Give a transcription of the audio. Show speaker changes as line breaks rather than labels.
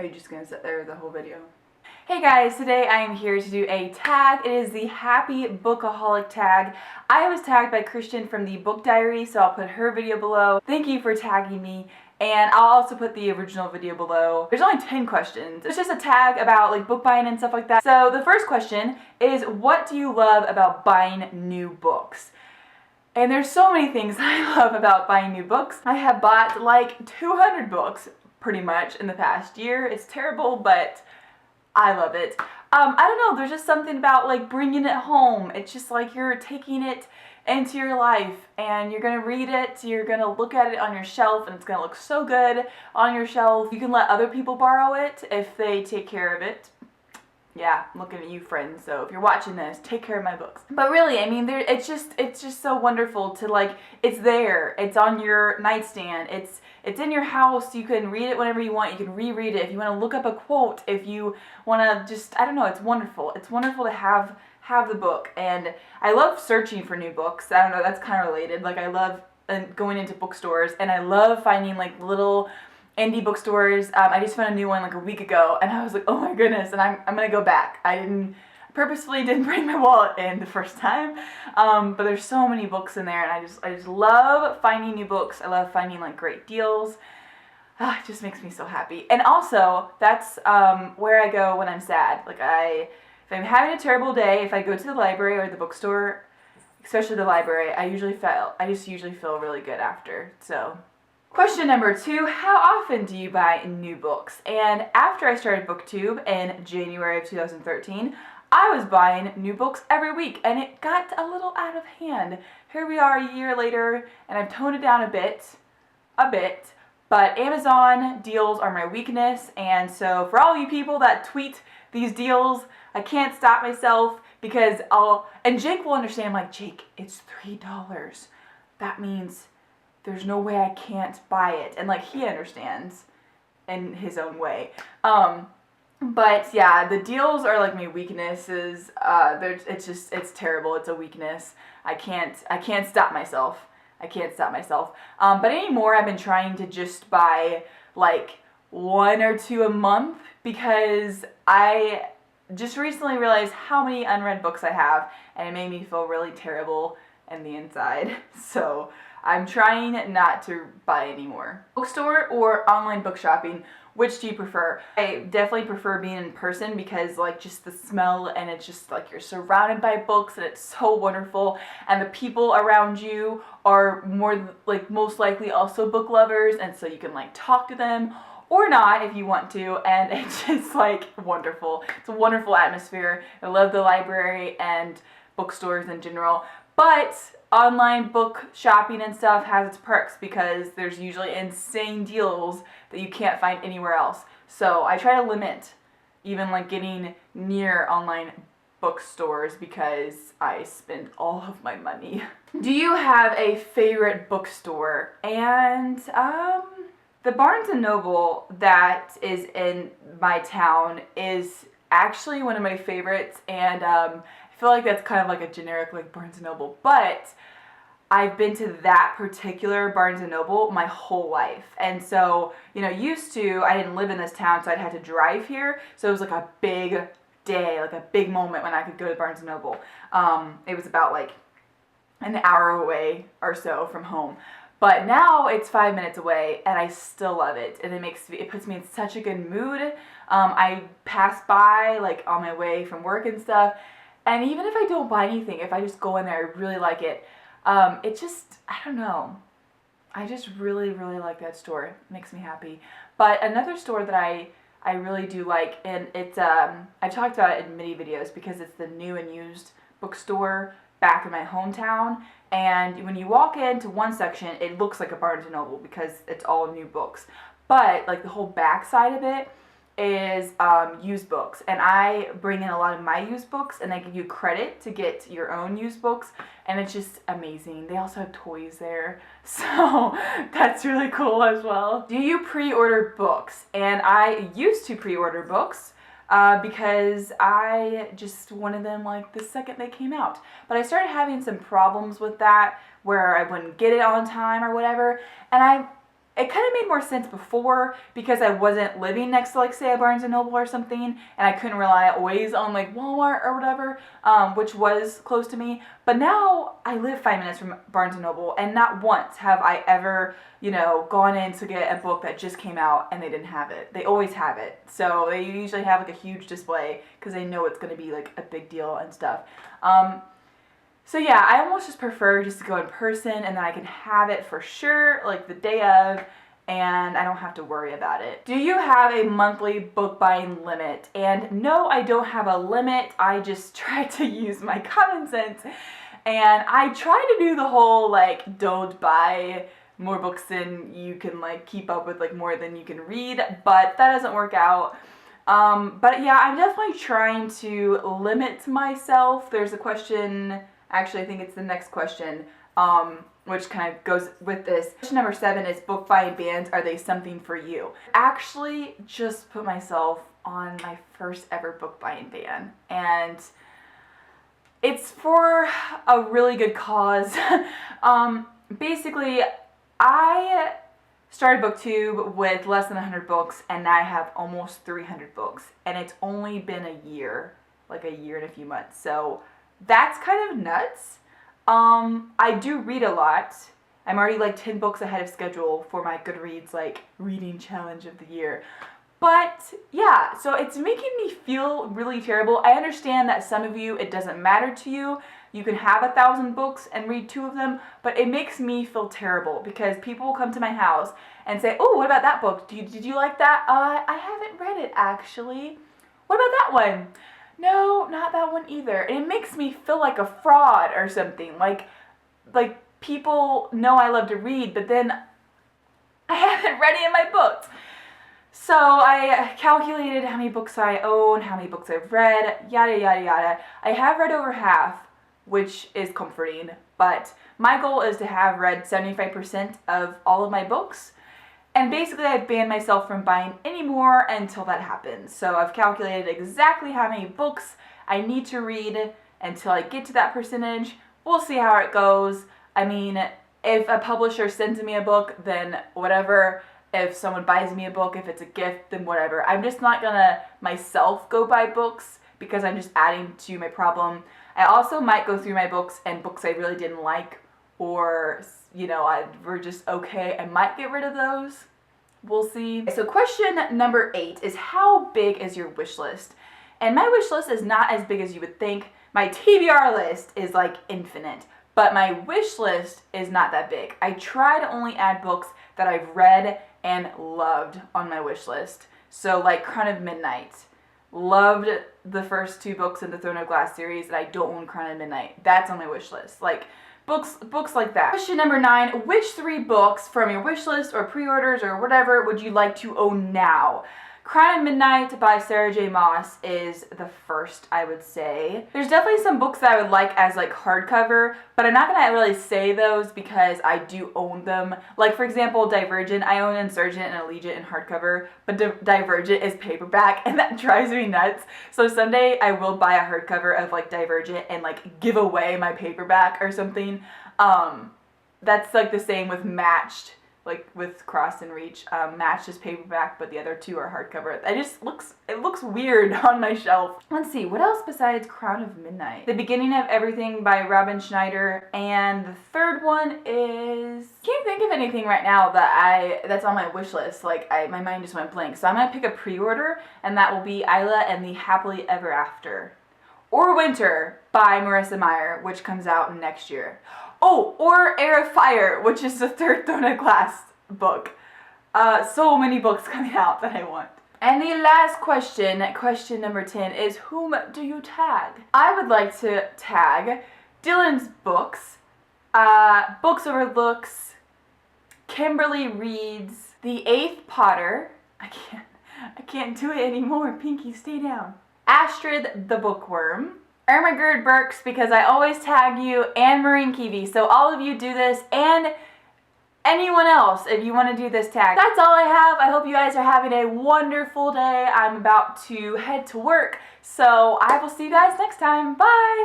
Are you just gonna sit there the whole video? Hey guys, today I am here to do a tag. It is the Happy Bookaholic Tag. I was tagged by Christian from the Book Diary, so I'll put her video below. Thank you for tagging me. And I'll also put the original video below. There's only 10 questions. It's just a tag about like book buying and stuff like that. So the first question is, what do you love about buying new books? And there's so many things I love about buying new books. I have bought like 200 books pretty much in the past year. It's terrible, but I love it. I don't know, there's just something about like bringing it home. It's just like you're taking it into your life and you're gonna read it, you're gonna look at it on your shelf, and it's gonna look so good on your shelf. You can let other people borrow it if they take care of it. Yeah, I'm looking at you, friends, so if you're watching this, take care of my books. But really, I mean, it's just so wonderful to like, it's there, it's on your nightstand, it's in your house, you can read it whenever you want, you can reread it, if you want to look up a quote, if you want to just, I don't know, it's wonderful. It's wonderful to have the book, and I love searching for new books. I don't know, that's kind of related. Like, I love going into bookstores, and I love finding like little indie bookstores. I just found a new one like a week ago, and I was like, oh my goodness, and I'm gonna go back. I purposefully didn't bring my wallet in the first time, but there's so many books in there, and I just love finding new books. I love finding like great deals. It just makes me so happy. And also, that's where I go when I'm sad. Like, if I'm having a terrible day, if I go to the library or the bookstore, especially the library, I just usually feel really good after. So, question number 2, how often do you buy new books? And after I started BookTube in January of 2013, I was buying new books every week, and it got a little out of hand. Here we are a year later, and I've toned it down a bit, but Amazon deals are my weakness, and so for all you people that tweet these deals, I can't stop myself because and Jake will understand. I'm like, Jake, it's $3. That means there's no way I can't buy it. And like, he understands in his own way. But yeah, the deals are like my weaknesses. It's terrible. It's a weakness. I can't stop myself. But anymore, I've been trying to just buy like 1 or 2 a month, because I just recently realized how many unread books I have, and it made me feel really terrible in the inside. So I'm trying not to buy anymore. Bookstore or online book shopping, which do you prefer? I definitely prefer being in person, because like just the smell, and it's just like you're surrounded by books, and it's so wonderful, and the people around you are most likely also book lovers, and so you can like talk to them or not if you want to, and it's just like wonderful. It's a wonderful atmosphere. I love the library and bookstores in general, but online book shopping and stuff has its perks, because there's usually insane deals that you can't find anywhere else. So I try to limit even like getting near online bookstores, because I spend all of my money. Do you have a favorite bookstore? And the Barnes & Noble that is in my town is actually one of my favorites, and I feel like that's kind of like a generic like Barnes & Noble, but I've been to that particular Barnes & Noble my whole life. And so, you know, I didn't live in this town, so I'd had to drive here, so it was like a big day, like a big moment when I could go to Barnes & Noble. It was about like an hour away or so from home. But now it's 5 minutes away, and I still love it, and it puts me in such a good mood. I pass by like on my way from work and stuff, and even if I don't buy anything, if I just go in there, I really like it. It just, I don't know, I just really, really like that store. It makes me happy. But another store that I really do like, and it's I've talked about it in many videos, because it's the new and used bookstore back in my hometown. And when you walk into one section, it looks like a Barnes & Noble, because it's all new books. But like the whole back side of it is used books, and I bring in a lot of my used books, and they give you credit to get your own used books, and it's just amazing. They also have toys there, so that's really cool as well. Do you pre-order books? And I used to pre-order books because I just wanted them like the second they came out, but I started having some problems with that, where I wouldn't get it on time or whatever, and it kind of made more sense before because I wasn't living next to, like, say, a Barnes & Noble or something, and I couldn't rely always on, like, Walmart or whatever, which was close to me. But now I live 5 minutes from Barnes & Noble, and not once have I ever, you know, gone in to get a book that just came out and they didn't have it. They always have it. So they usually have, like, a huge display because they know it's going to be, like, a big deal and stuff. So yeah, I almost just prefer just to go in person, and then I can have it for sure, like the day of, and I don't have to worry about it. Do you have a monthly book buying limit? And no, I don't have a limit. I just try to use my common sense, and I try to do the whole, like, don't buy more books than you can, like, keep up with, like, more than you can read, but that doesn't work out. But yeah, I'm definitely trying to limit myself. There's a question. Actually, I think it's the next question, which kind of goes with this. Question number 7 is book buying bans. Are they something for you? Actually, just put myself on my first ever book buying ban, and it's for a really good cause. Basically, I started BookTube with less than 100 books, and now I have almost 300 books, and it's only been a year, like a year and a few months. So that's kind of nuts. I do read a lot. I'm already like 10 books ahead of schedule for my Goodreads, like, reading challenge of the year. But yeah, so it's making me feel really terrible. I understand that some of you, it doesn't matter to you. You can have 1,000 books and read 2 of them, but it makes me feel terrible because people will come to my house and say, oh, what about that book? Did you like that? I haven't read it, actually. What about that one? No, not that one either. And it makes me feel like a fraud or something. Like people know I love to read, but then I haven't read any of my books. So I calculated how many books I own, how many books I've read, yada, yada, yada. I have read over half, which is comforting, but my goal is to have read 75% of all of my books. And basically, I've banned myself from buying any more until that happens. So I've calculated exactly how many books I need to read until I get to that percentage. We'll see how it goes. I mean, if a publisher sends me a book, then whatever. If someone buys me a book, if it's a gift, then whatever. I'm just not gonna myself go buy books because I'm just adding to my problem. I also might go through my books and books I really didn't like, or, you know, were just okay. I might get rid of those. We'll see. So question number 8 is, how big is your wish list? And my wish list is not as big as you would think. My TBR list is like infinite, but my wish list is not that big. I try to only add books that I've read and loved on my wish list. So like Crown of Midnight. Loved the first 2 books in the Throne of Glass series, and I don't own Crown of Midnight. That's on my wish list. Like, Books like that. Question number 9, which 3 books from your wish list or pre-orders or whatever would you like to own now? Crown of Midnight by Sarah J. Maas is the first, I would say. There's definitely some books that I would like as like hardcover, but I'm not gonna really say those because I do own them. Like, for example, Divergent. I own Insurgent and Allegiant in hardcover, but Divergent is paperback, and that drives me nuts. So someday I will buy a hardcover of like Divergent and like give away my paperback or something. That's like the same with Matched. Like with Cross and Reach, Matched is paperback, but the other 2 are hardcover. It looks weird on my shelf. Let's see, what else besides Crown of Midnight? The Beginning of Everything by Robin Schneider, and the third one is, can't think of anything right now that's on my wish list. Like, my mind just went blank. So I'm gonna pick a pre-order, and that will be Isla and the Happily Ever After. Or Winter by Marissa Meyer, which comes out next year. Oh, or Heir of Fire, which is the 3rd Throne of Glass book. So many books coming out that I want. And the last question, question number 10, is whom do you tag? I would like to tag Dylan's books, Books Over Looks, Kimberly Reads, The 8th Potter. I can't do it anymore. Pinky, stay down. Astrid the Bookworm, Ermagerd Burks, because I always tag you, and Marine Kiwi. So all of you do this, and anyone else, if you want to do this tag. That's all I have. I hope you guys are having a wonderful day. I'm about to head to work, so I will see you guys next time. Bye!